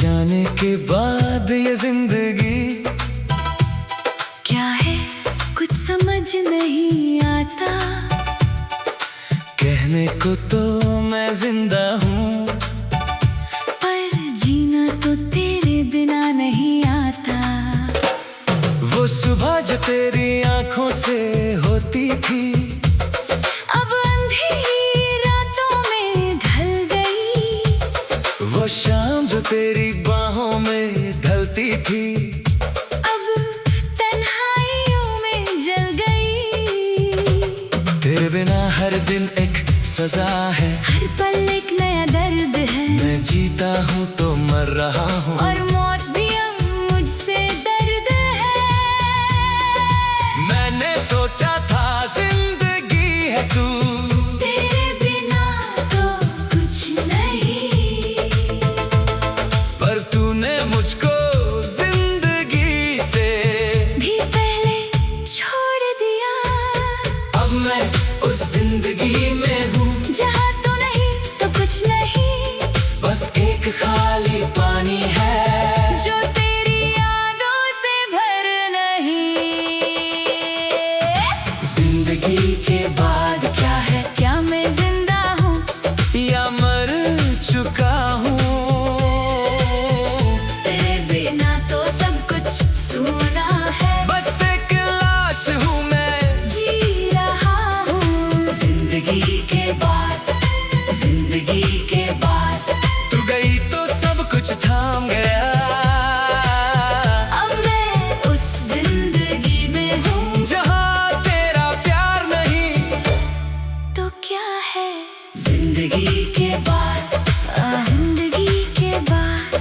जाने के बाद ये जिंदगी क्या है कुछ समझ नहीं आता। कहने को तो मैं जिंदा हूँ, पर जीना तो तेरे बिना नहीं आता। वो सुबह जो तेरी आंखों से होती थी, अब अंधेरी रातों में ढल गई। वो शाम जो तेरी बाहों में ढलती थी, अब तन्हाइयों में जल गई। तेरे बिना हर दिन एक सजा है, हर पल एक नया दर्द है। मैं जीता हूँ तो मर रहा हूँ, और मौत भी अब मुझसे दर्द है। मैंने सोचा था जिंदगी है तू, तेरे बिना तो कुछ नहीं। पर तूने मुझको जिंदगी से भी पहले छोड़ दिया। अब मैं उस जिंदगी में हूँ जहाँ तू नहीं तो कुछ नहीं, बस एक खाली पानी है जो तेरी यादों से भर नहीं। जिंदगी के बाद क्या है, क्या मैं जिंदा हूँ या मर चुका हूँ। तेरे बिना तो सब कुछ सूना है। बस एक लाश हूँ मैं, जी रहा हूँ जिंदगी के बाद, जिंदगी के बाद तू गई तो सब कुछ थाम गया। अब मैं उस जिंदगी में हूँ जहाँ तेरा प्यार नहीं, तो क्या है जिंदगी के बाद, जिंदगी के बाद।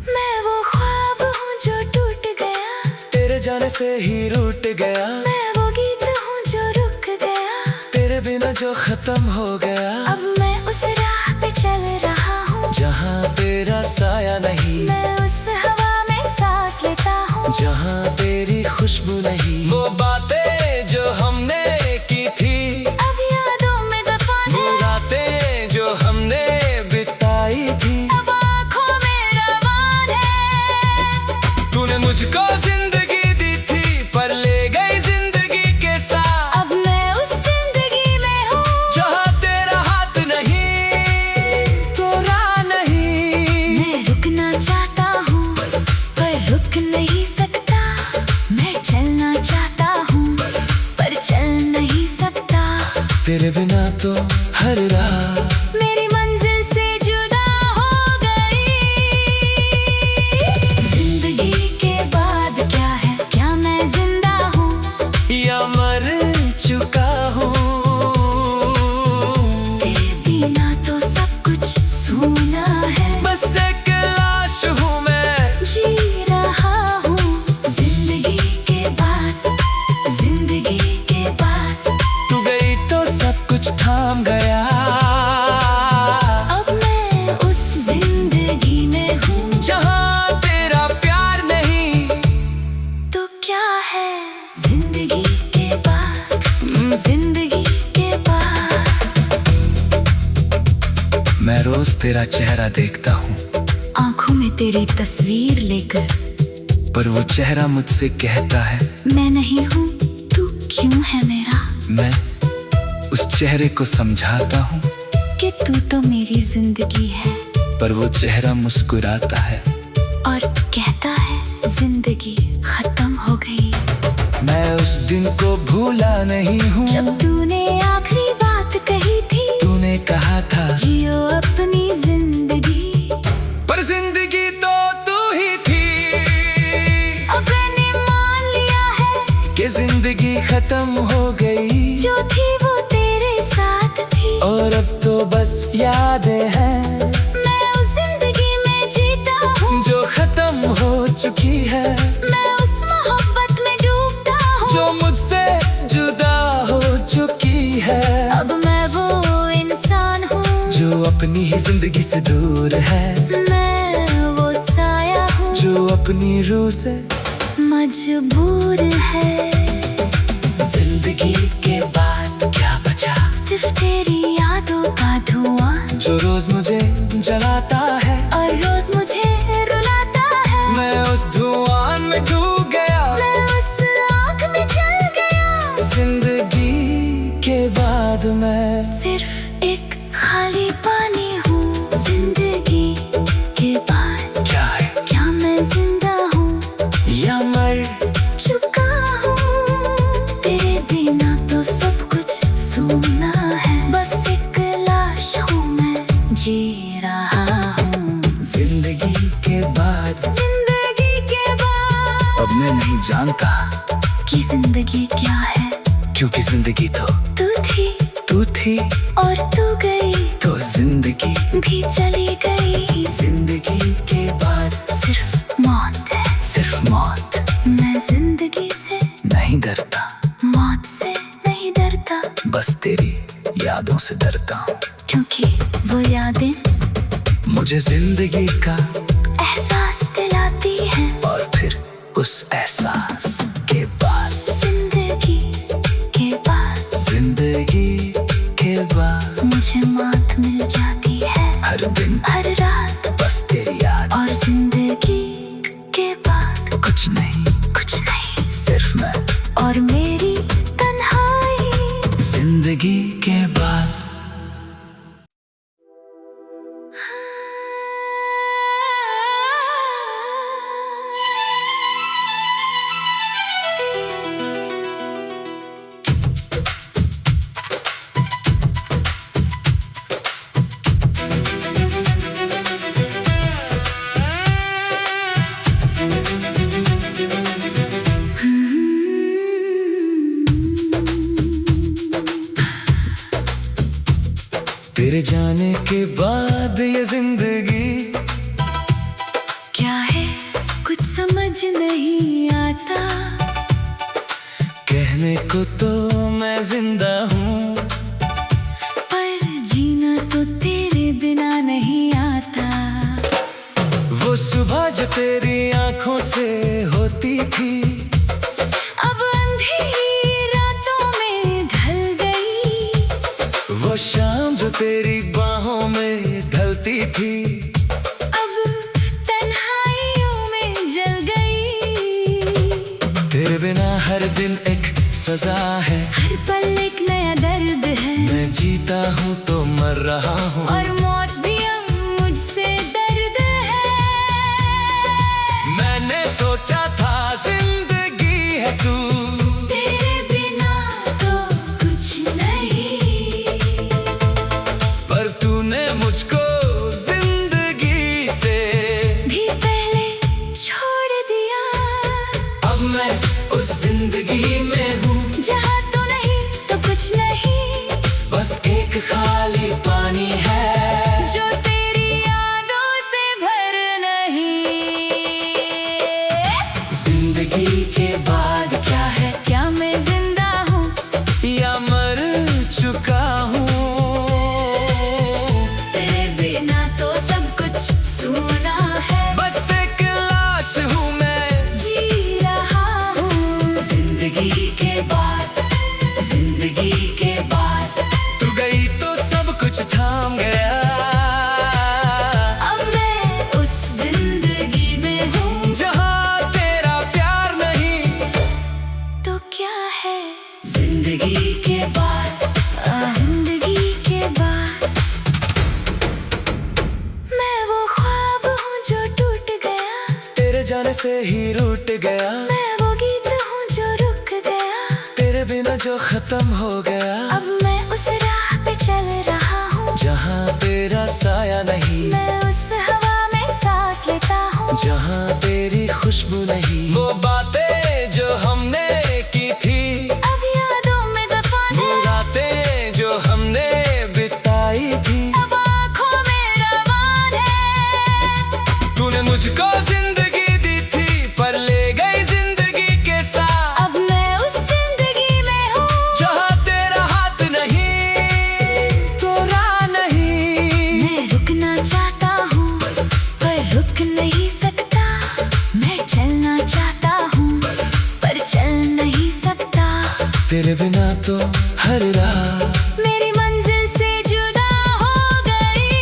मैं वो ख्वाब हूँ जो टूट गया, तेरे जाने से ही रूठ गया। मैं वो गीत हूँ जो रुक गया। तेरे बिना जो खत्म हो गया, अब मैं उस राह पे चल रहा हूँ जहाँ तेरा साया नहीं, मैं उस हवा में सांस लेता हूँ जहाँ तेरी खुशबू नहीं। वो बातें जो हमने की थी, अब यादों में दफन वो है। रातें जो हमने बिताई थी, अब आँखों में रवान है। तूने मुझको जिंदगी दी थी पर ले गई जिंदगी के साथ। अब मैं उस जिंदगी में हूँ जहाँ तेरा हाथ नहीं, तोरा नहीं। मैं रुकना चाहता हूँ पर रुक नहीं सकता। मैं चलना चाहता हूँ पर चल नहीं सकता। तेरे बिना तो हर राह मेरी मंजिल से जुदा हो गई। जिंदगी के बाद क्या है, क्या मैं जिंदा हूँ या मर चुका हूँ। तेरे बिना तो सब कुछ सूना है। बस एक लाश हूँ मैं, जी रहा हूँ जिंदगी के बाद, जिंदगी के बाद। तू गई तो सब कुछ थाम गया। अब मैं उस जिंदगी में हूँ जहाँ तेरा प्यार नहीं, तो क्या है जिंदगी के बाद, जिंदगी के बाद। मैं रोज तेरा चेहरा देखता हूँ, आंखों में तेरी तस्वीर लेकर, पर वो चेहरा मुझसे कहता है मैं नहीं हूँ, तू क्यों है मेरा। मैं उस चेहरे को समझाता हूँ, कि तू तो मेरी जिंदगी है। पर वो चेहरा मुस्कुराता है और कहता है जिंदगी खत्म हो गई। मैं उस दिन को भूला नहीं हूँ, जब तूने आखिरी बात कही थी, तूने कहा था जियो अपनी जिंदगी। पर जिंदगी तो तू ही थी। अब मैंने मान लिया है कि जिंदगी खत्म हो गई, जो थी वो तेरे साथ थी। और अब तो बस यादें हैं मैं उस जिंदगी में जीता हूँ जो खत्म हो चुकी है। मैं उस मोहब्बत में डूबता हूँ जो मुझसे जुदा हो चुकी है। अब मैं वो इंसान हूँ जो अपनी ही जिंदगी से दूर है, मैं वो साया हूँ जो अपनी रूह से मजबूर है। जिंदगी के बाद क्या बचा, सिर्फ तेरी यादों का धुआं। जो रोज मुझे जलाता है और रोज मुझे रुलाता है। मैं उस धुआं में डूब गया, मैं उस आग में जल गया। जिंदगी के बाद मैं सिर्फ एक खाली पानी हूँ। जिंदगी के बाद क्या है, क्या मैं जिंदा हूँ या मर चुका हूँ? तेरे बिना तो सब कुछ सूना है। बस एक लाश हूँ मैं, जी रहा हूँ। जिंदगी के बाद, जिंदगी के बाद अब मैं नहीं जानता कि जिंदगी क्या है, क्योंकि जिंदगी तो तू थी और तू गई, तो जिंदगी भी चली गई। जिंदगी के बाद सिर्फ मौत है, सिर्फ मौत। मैं जिंदगी से नहीं डरता, मौत से नहीं डरता, बस तेरी यादों से डरता हूँ, क्योंकि वो यादें मुझे जिंदगी का एहसास दिलाती हैं। और फिर उस एहसास के बाद, जिंदगी के बाद जिंदगी के बाद मुझे मौत मिल जाती है हर दिन हर रात। बस तेरी याद, और जिंदगी के बाद कुछ नहीं सिर्फ मैं और मेरी तन्हाई। जिंदगी के बाद। तेरे जाने के बाद ये जिंदगी क्या है कुछ समझ नहीं आता। कहने को तो मैं जिंदा हूँ, पर जीना तो तेरे बिना नहीं आता। वो सुबह जो तेरी आंखों से होती थी, अब अंधेरी रातों में ढल गई। वो शाम जो तेरी बाहों में ढलती थी, अब तन्हाइयों में जल गई। तेरे बिना हर दिन एक सजा है, हर पल एक नया दर्द है। मैं जीता हूँ तो मर रहा हूँ, और मौत भी अब मुझसे दर्द है। मैंने सोचा था जिंदगी है तू, तेरे बिना तो कुछ नहीं। पर तूने मुझको जिंदगी से भी पहले छोड़ दिया। अब मैं उस जिंदगी में हूँ जहाँ तू नहीं तो कुछ नहीं, बस एक खाली पानी है जो तेरी यादों से भर नहीं। जिंदगी के बाद क्या है, क्या मैं जिंदा हूँ या मर चुका हूँ? तेरे बिना तो सब कुछ सूना है। बस एक लाश हूँ मैं, जी रहा हूँ। जिंदगी के बाद, जिंदगी के बाद तू गई तो सब कुछ थाम गया। अब मैं उस जिंदगी में हूँ जहाँ तेरा प्यार नहीं, तो क्या है जिंदगी के बाद, जिंदगी के बाद। मैं वो ख्वाब हूँ जो टूट गया, तेरे जाने से ही रूठ गया। मैं वो गीत हूँ जो रुक गया, तेरे बिना जो खत्म हो गया। अब मैं उस राह पे चल रहा हूँ जहाँ तेरा साया नहीं, मैं उस हवा में सांस लेता हूँ जहाँ तेरी खुशबू नहीं। वो बातें जो हमने की थी, अब यादों में दफन वो है। रातें जो हमने बिताई थी, अब आँखों में रवान है। तूने मुझको जिंदगी दी थी पर ले गई जिंदगी के साथ। अब मैं उस जिंदगी में हूँ जहाँ तेरा हाथ नहीं, तो राह नहीं। मैं रुकना चाहता हूँ पर रुक नहीं सकता। मैं चलना चाहता हूँ पर चल नहीं सकता। तेरे बिना तो हर राह मेरी मंजिल से जुदा हो गई।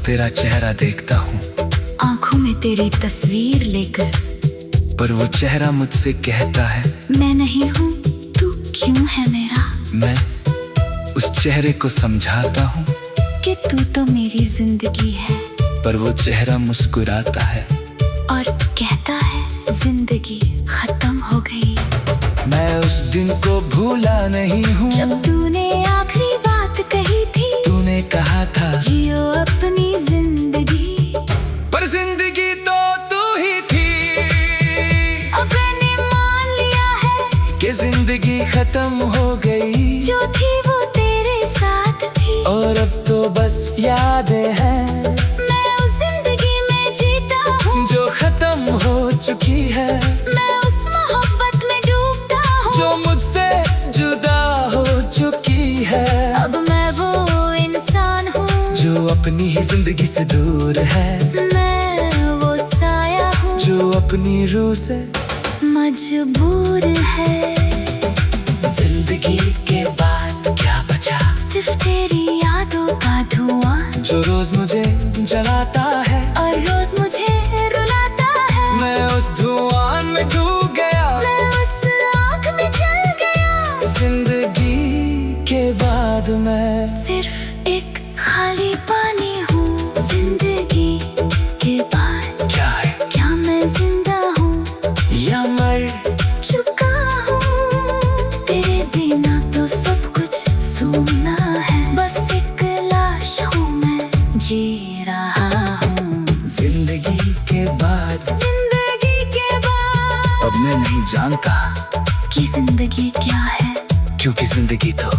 तेरा चेहरा देखता हूँ, आंखों में तेरी तस्वीर लेकर, पर वो चेहरा मुझसे कहता है मैं नहीं हूँ, तू क्यों है मेरा। मैं उस चेहरे को समझाता हूँ कि तू तो मेरी जिंदगी है, पर वो चेहरा मुस्कुराता है और कहता है जिंदगी खत्म हो गई। मैं उस दिन को भूला नहीं हूँ जब तूने आखिरी बात कही थी, तूने कहा था जियो अपनी जिंदगी, पर जिंदगी तो तू ही थी। अब मैंने मान लिया है कि जिंदगी खत्म हो गई, जो थी वो तेरे साथ थी, और अब तो बस यादें हैं मैं उस जिंदगी में जीता हूँ जो खत्म हो चुकी है, मैं उस मोहब्बत में डूबता हूँ जो मुझसे जुदा हो चुकी है। अब मैं वो इंसान हूँ जो अपनी ही जिंदगी से दूर है, मैं वो साया हूँ जो अपनी रूह से मजबूर है। जिंदगी के बाद क्या बचा, सिर्फ तेरी यादों का धुआं जो रोज मुझे जलाता है और रोज मुझे रुलाता है। मैं उस धुआं में डूब गया, मैं उस आग में जल गया, जिंदगी के बाद मैं सिर्फ एक खाली पानी हूँ। जिंदगी के बाद क्या है, क्या मैं जिंदा हूँ या मर चुका हूँ। तेरे बिना तो सब कुछ सूना है, बस एक लाश हूँ मैं, जी रहा हूँ। जिंदगी के बाद जिंदगी के बाद अब मैं नहीं जानता कि जिंदगी क्या है, क्योंकि जिंदगी तो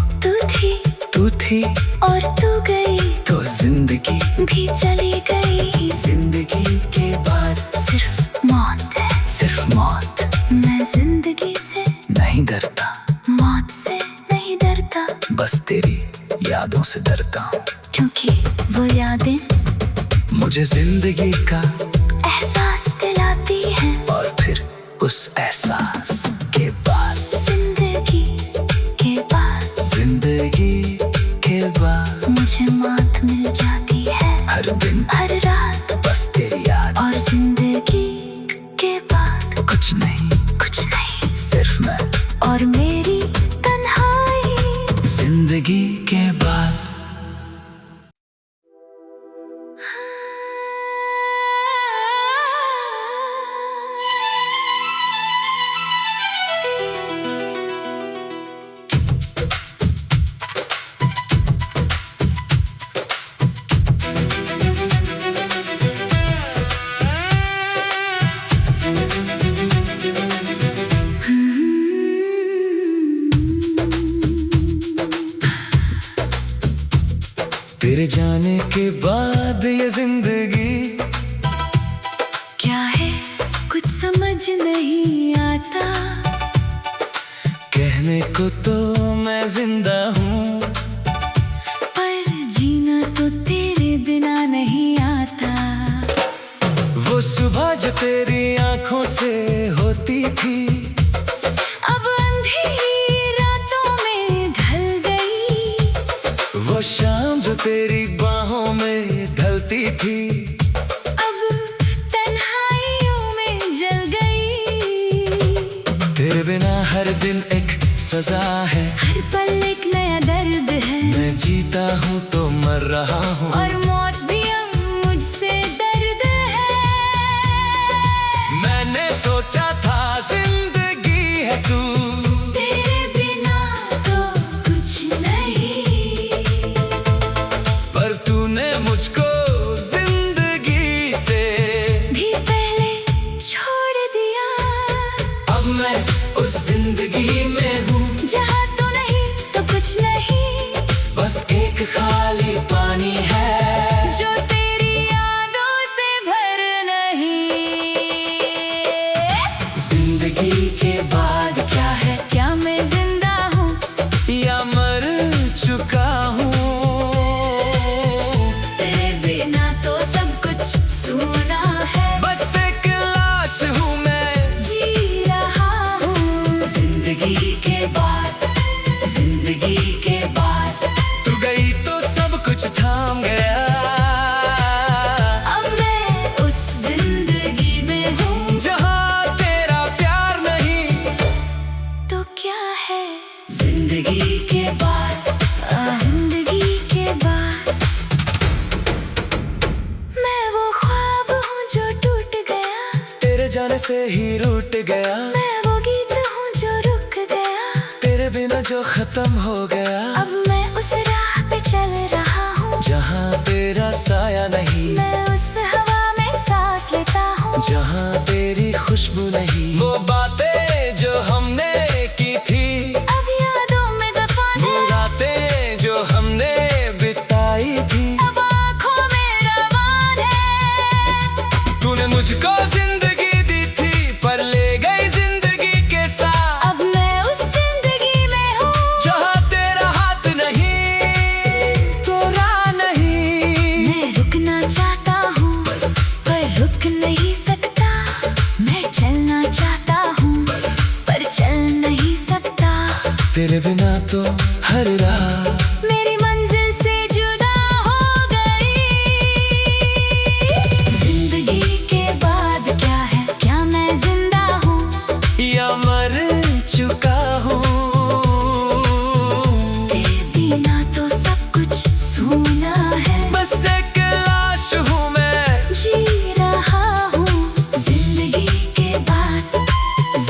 तू थी और तू गई, तो जिंदगी भी चली गई। जिंदगी के बाद सिर्फ मौत है, सिर्फ मौत। मैं जिंदगी से नहीं डरता, मौत से नहीं डरता, बस तेरी यादों से डरता हूँ, क्योंकि वो यादें मुझे जिंदगी का एहसास दिलाती है। और फिर उस एहसास के बाद जिंदगी के बाद जिंदगी के बाद मुझे मौत मिल जाती है, हर दिन हर रात, बस तेरी याद। और जिंदगी के बाद कुछ नहीं, सिर्फ मैं और मेरी तन्हाई। जिंदगी के बाद। तेरे जाने के बाद ये जिंदगी क्या है कुछ समझ नहीं आता, कहने को तो मैं जिंदा हूँ, पर जीना तो तेरे बिना नहीं आता। वो सुबह जो तेरी आंखों से होती थी, अब अंधेरी रातों में ढल गई, वो शाम जो तेरी बाहों में ढलती थी, अब तन्हाइयों में जल गई। तेरे बिना हर दिन एक सजा है, हर पल एक नया दर्द है, मैं जीता हूँ तो मर रहा हूँ, और मौत भी अब मुझसे दर्द है। मैंने सोचा था जिंदगी है तू, तेरे बिना तो कुछ नहीं, पर तूने मुझको जिंदगी से भी पहले छोड़ दिया। अब मैं उस जिंदगी में हूँ जहाँ तो नहीं तो कुछ नहीं, बस एक खाली पानी है। तेरे जाने से ही रूठ गया, मैं वो गीत हूँ जो रुक गया, तेरे बिना जो खत्म हो गया। अब मैं उस राह पे चल रहा हूँ जहाँ तेरा साया नहीं, मैं उस हवा में सांस लेता हूँ जहाँ तेरी खुशबू नहीं। वो बातें जो हमने की थी, अब यादों में दफन वो है, रातें जो हमने बिताई थी, अब आँखों में रवान है। तूने मुझको जिंदगी दी थी पर ले गई जिंदगी के साथ। अब मैं उस जिंदगी में हूँ जहाँ तेरा हाथ नहीं, तोरा नहीं। मैं रुकना चाहता हूँ पर रुक नहीं सकता, मैं चलना चाहता हूँ पर चल नहीं सकता। तेरे बिना तो हर राह मेरी मंजिल से जुदा हो गई। जिंदगी के बाद क्या है, क्या मैं जिंदा हूँ या मर चुका हूँ। तेरे बिना तो सब कुछ सूना है, बस एक लाश हूँ मैं, जी रहा हूँ। जिंदगी के बाद,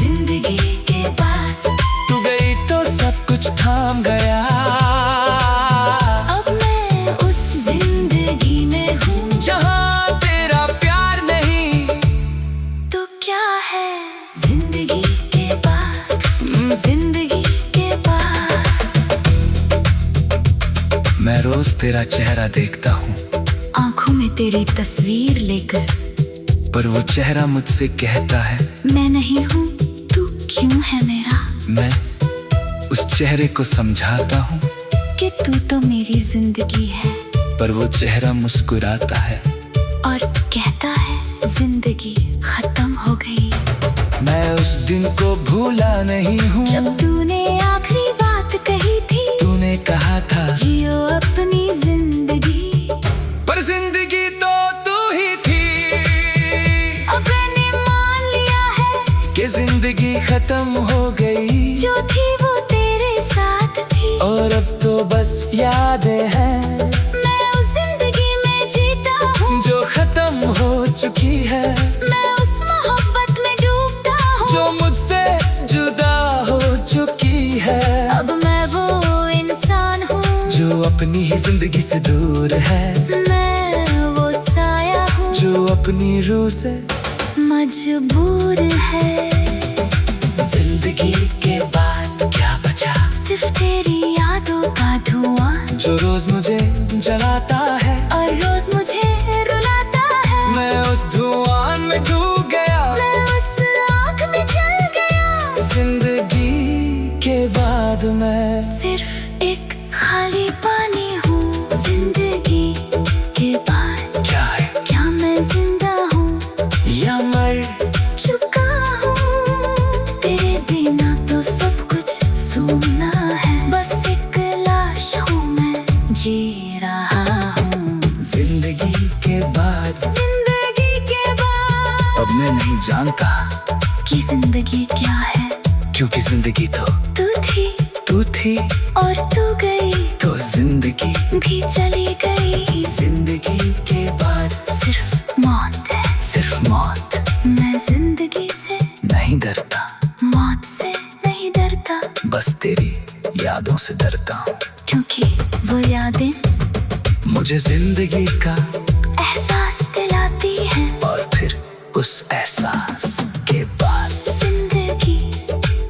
जिंदगी के बाद तू गई तो सब कुछ थाम गया। अब मैं उस जिंदगी में हूँ जहाँ तेरा प्यार नहीं, तो क्या है जिंदगी के बाद, जिंदगी के बाद। मैं रोज तेरा चेहरा देखता हूँ, आंखों में तेरी तस्वीर लेकर, पर वो चेहरा मुझसे कहता है मैं नहीं हूँ, तू क्यों है मेरा। मैं उस चेहरे को समझाता हूँ, कि तू तो मेरी जिंदगी है, पर वो चेहरा मुस्कुराता है और कहता है जिंदगी खत्म हो गई। मैं उस दिन को भूला नहीं हूँ, जब तूने आखिरी बात कही थी, तूने कहा था जियो अपनी जिंदगी। पर जिंदगी तो तू ही थी। अब मैंने मान लिया है कि जिंदगी खत्म हो गई, जो थी वो तेरे साथ थी, और अब तो बस यादें हैं मैं उस जिंदगी में जीता हूँ जो खत्म हो चुकी है, मैं उस मोहब्बत में डूबता हूँ जो मुझसे जुदा हो चुकी है। अब मैं वो इंसान हूँ जो अपनी ही जिंदगी से दूर है, मैं वो साया हूँ जो अपनी रूह से मजबूर है। जिंदगी के बाद क्या बचा, सिर्फ तेरी यादों का धुआं जो रोज मुझे जलाता है, और रोज मुझे रुलाता है। मैं उस धुआं में डूब गया, मैं उस आग में जल गया। जिंदगी के बाद मैं सिर्फ एक खाली पानी हूँ। जिंदगी के बाद क्या है, क्या मैं जिंदा हूँ, या मर चुका हूँ। तेरे बिना तो सब कुछ सूना है, बस एक लाश हूँ मैं, जी रहा हूँ। जिंदगी के बाद जिंदगी के बाद अब मैं नहीं जानता कि जिंदगी क्या है, क्योंकि जिंदगी तो तू थी और तू गई, तो जिंदगी भी चली गई। जिंदगी के बाद सिर्फ मौत है, सिर्फ मौत। मैं जिंदगी से नहीं डरता, मौत से नहीं डरता, बस तेरी यादों से डरता हूँ, क्योंकि वो यादें मुझे जिंदगी का एहसास दिलाती हैं। और फिर उस एहसास के बाद जिंदगी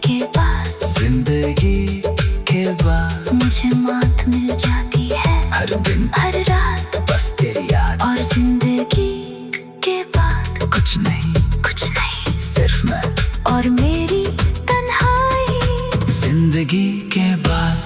के बाद जिंदगी के बाद मुझे मौत मिल जाती है, हर दिन हर रात। बस तेरी याद, और जिंदगी के बाद कुछ नहीं सिर्फ मैं और मेरी तन्हाई। जिंदगी के बाद।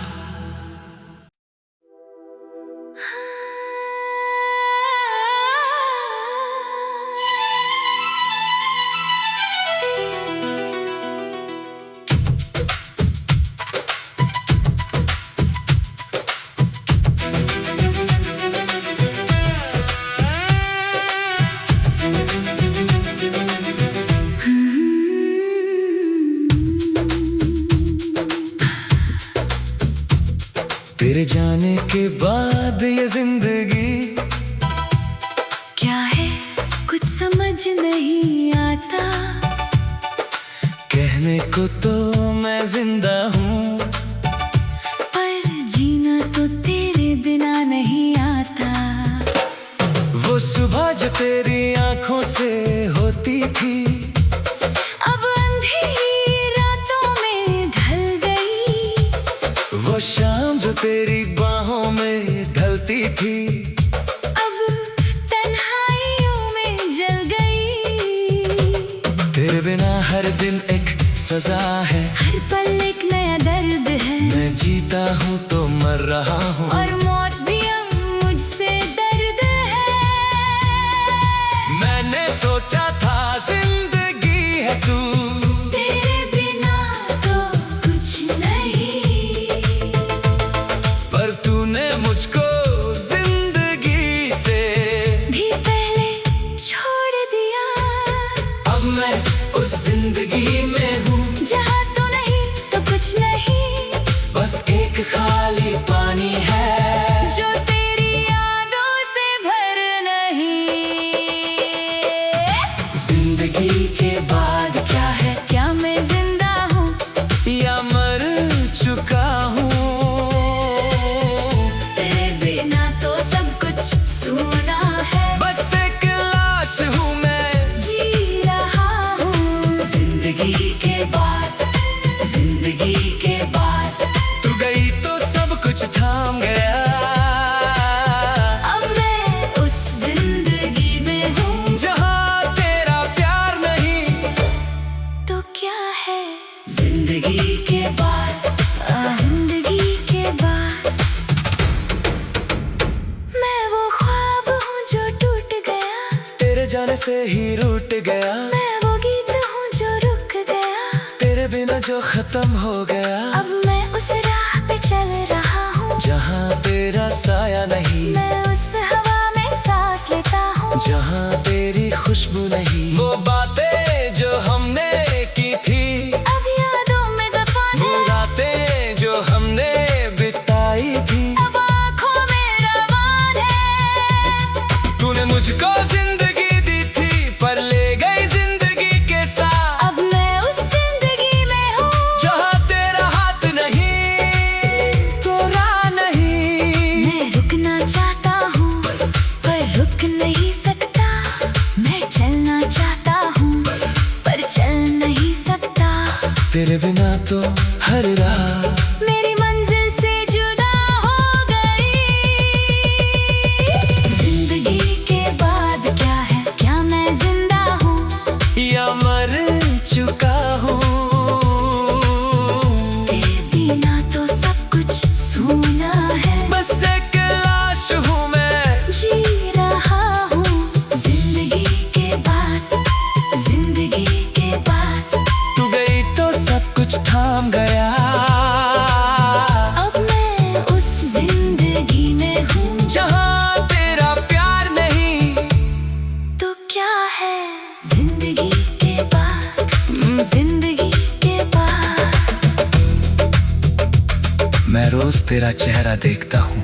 तेरे जाने के बाद ये जिंदगी क्या है कुछ समझ नहीं आता। जीने को तो मैं जिंदा हूँ, पर जीना तो तेरे बिना नहीं आता। वो सुबह जो तेरी आंखों से होती थी, अब अंधेरी रातों में ढल गई। वो शाम जो तेरी बाहों में ढलती थी, अब तन्हाइयों में जल गई। तेरे बिना हर दिन एक सजा है, हर पल एक नया दर्द है। मैं जीता हूँ तो मर रहा हूँ, और मौत भी अब मुझसे दर्द है। मैंने सोचा था जिंदगी है तू, तेरे बिना तो कुछ नहीं। पर तूने मुझको जिंदगी से भी पहले छोड़ दिया। अब मैं उस जिंदगी में हूँ, जहाँ तू नहीं तो कुछ नहीं। बस एक खाली पानी है जो तेरी यादों से भर नहीं। जिंदगी के बाद क्या है, क्या मैं जिंदा हूँ या मर चुका हूँ। तेरे बिना तो सब कुछ सूना है। बस एक लाश हूँ मैं, जी रहा हूँ। जिंदगी के बाद, जिंदगी के बाद तू गई तो सब कुछ थाम गया। अब मैं उस जिंदगी में हूँ, जहाँ तेरा प्यार नहीं, तो क्या है जिंदगी के बाद। जिंदगी के बाद। मैं वो ख्वाब हूँ जो टूट गया, तेरे जाने से ही रूठ गया, मैं वो गीत हूँ जो रुक गया। तेरे बिना जो खत्म हो गया। अब मैं उस राह पे चल रहा हूँ, जहाँ तेरा साया नहीं, मैं उस हवा में सांस लेता हूँ। जहाँ तेरी खुशबू नहीं। वो बातें जो हमने की थी, अब यादों में दफन वो है। रातें जो हमने बिताई थी, अब आँखों में रवान है। तूने मुझको जिंदगी दी थी, पर ले गई जिंदगी के साथ। अब मैं उस जिंदगी में हूँ, जहाँ तेरा हाथ नहीं, तो राह नहीं। मैं रुकना चाहता हूँ पर रुक नहीं सकता। मैं चलना चाहता हूँ पर चल नहीं सकता। तेरे बिना तो हर राह मेरी मंजिल से जुदा हो गई। जिंदगी के बाद क्या है, क्या मैं जिंदा हूँ या मर चुका हूँ। तेरे बिना तो सब कुछ सूना है। बस एक लाश हूँ मैं, जी रहा हूँ। जिंदगी के बाद, जिंदगी के बाद। तू गई तो सब कुछ थाम गया। अब मैं उस जिंदगी में हूँ, जहाँ तेरा प्यार नहीं, तो क्या है जिंदगी के बाद। जिंदगी के बाद। मैं रोज तेरा चेहरा देखता हूँ,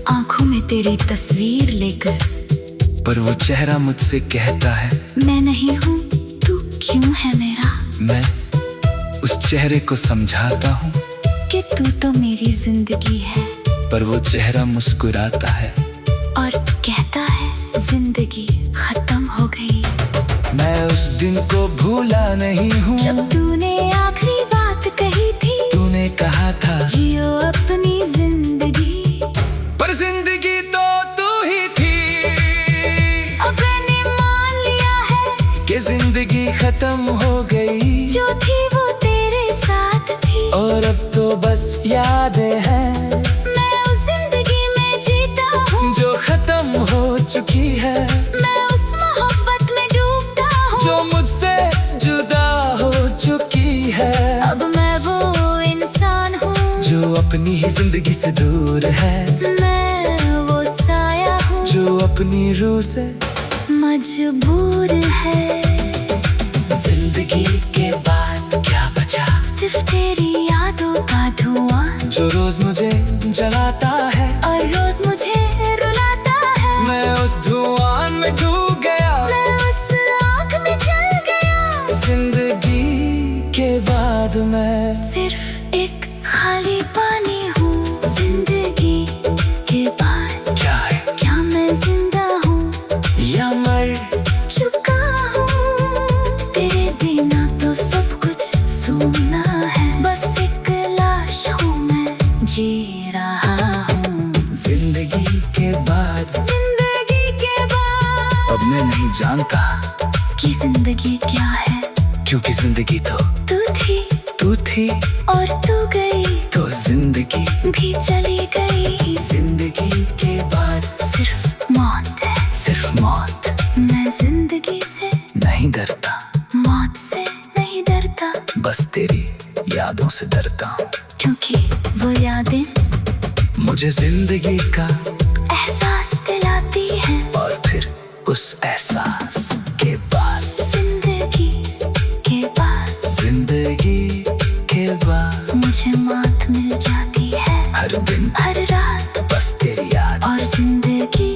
आंखों में तेरी तस्वीर लेकर, पर वो चेहरा मुझसे कहता है मैं नहीं हूँ, तू क्यों है मेरा। मैं उस चेहरे को समझाता हूँ, कि तू तो मेरी जिंदगी है। पर वो चेहरा मुस्कुराता है और कहता है जिंदगी खत्म हो गई। मैं उस दिन को भूला नहीं हूँ, जब तूने आखिरी बात कही थी, तूने कहा था जियो अपनी जिंदगी। पर जिंदगी तो तू ही थी। अब मैंने मान लिया है कि जिंदगी खत्म हो गई, जो थी वो तेरे साथ थी। और अब तो बस यादें हैं मैं उस जिंदगी में जीता हूँ जो खत्म हो चुकी है। मैं उस मोहब्बत में डूबता हूँ जो मुझसे जुदा हो चुकी है। अब मैं वो इंसान हूँ जो अपनी ही जिंदगी से दूर है, मैं वो साया हूँ जो अपनी रूह से मजबूर है। जिंदगी के बाद क्या बचा, सिर्फ तेरी यादों का धुआं जो रोज मुझे जलाता है और रोज मुझे रुलाता है। मैं उस धुआं में डूब गया, मैं उस आँख में जल गया। जिंदगी के बाद बाद मैं सिर्फ एक खाली पानी हूँ जिंदगी के बाद। क्या है? क्या मैं जिंदा हूँ या मर चुका हूँ? तेरे बिना तो सब कुछ सूना है, बस एक लाश हूँ मैं जी रहा हूँ। जिंदगी के बाद जिंदगी के बाद अब मैं नहीं जानता कि जिंदगी क्या है, क्योंकि जिंदगी तो तू थी और तू गई तो जिंदगी भी चली गई। जिंदगी के बाद सिर्फ मौत है, सिर्फ मौत। मैं जिंदगी से नहीं डरता, मौत से नहीं डरता, बस तेरी यादों से डरता हूँ, क्योंकि वो यादें मुझे जिंदगी का एहसास दिलाती हैं। और फिर उस एहसास के बाद जिंदगी के बाद जिंदगी के बाद मुझे मौत मिल जाती है हर दिन हर रात, बस तेरी याद। और जिंदगी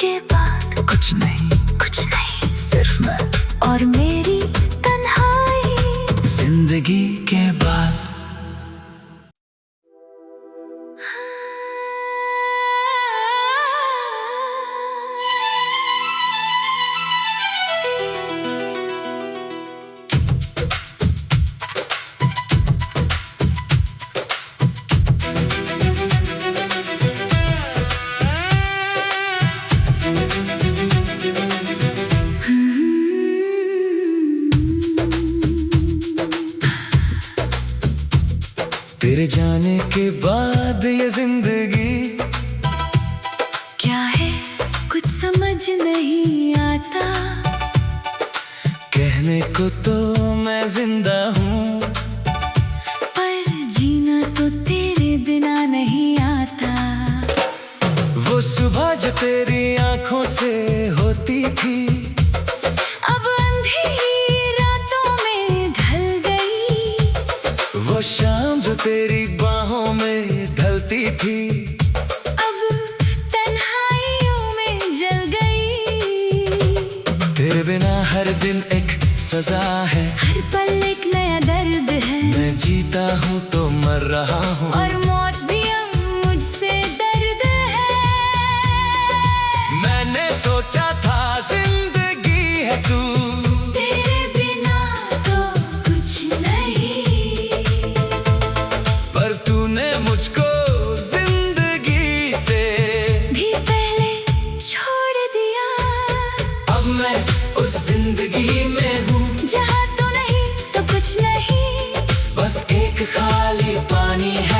के बाद कुछ नहीं सिर्फ मैं और मेरी तन्हाई। जिंदगी के बाद। तेरे जाने के बाद ये जिंदगी क्या है कुछ समझ नहीं आता, कहने को तो मैं जिंदा हूँ, पर जीना तो तेरे बिना नहीं आता। वो सुबह जो तेरी आंखों से होती थी अब अंधेरी रातों में ढल गई, वो शाम जो तेरी बाहों में ढलती थी अब तन्हाइयों में जल गई। तेरे बिना हर दिन एक सजा है, हर पल एक नया दर्द है, मैं जीता हूँ तो मर रहा हूँ, और मौत भी अब मुझसे दर्द है। मैंने सोचा था जिंदगी है तू, तेरे बिना तो कुछ नहीं, पर तूने मुझको जिंदगी से भी पहले छोड़ दिया। अब मैं उस जिंदगी में हूँ जहाँ तो नहीं तो कुछ नहीं, बस एक खाली पानी है